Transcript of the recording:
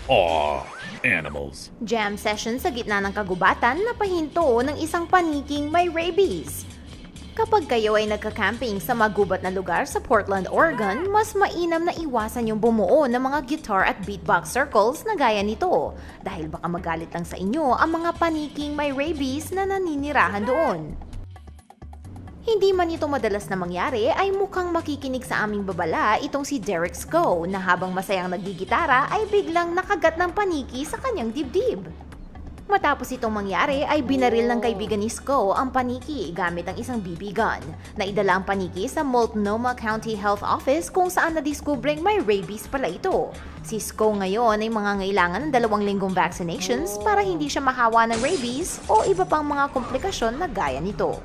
Aw, animals. Jam session sa gitna ng kagubatan na pahinto ng isang paniking may rabies. Kapag kayo ay nagka-camping sa magubat na lugar sa Portland, Oregon, mas mainam na iwasan yung bumuo ng mga guitar at beatbox circles na gaya nito dahil baka magalit lang sa inyo ang mga paniking may rabies na naninirahan doon. Hindi man ito madalas na mangyari ay mukhang makikinig sa aming babala itong si Derek Sko na habang masayang nagigitara ay biglang nakagat ng paniki sa kanyang dibdib. Matapos itong mangyari ay binaril ng kaibigan ni Sko ang paniki gamit ang isang BB gun. Naidala ang paniki sa Multnomah County Health Office kung saan nadiskubreng may rabies pala ito. Si Sko ngayon ay mangangailangan ng 2 linggong vaccinations para hindi siya mahawa ng rabies o iba pang mga komplikasyon na gaya nito.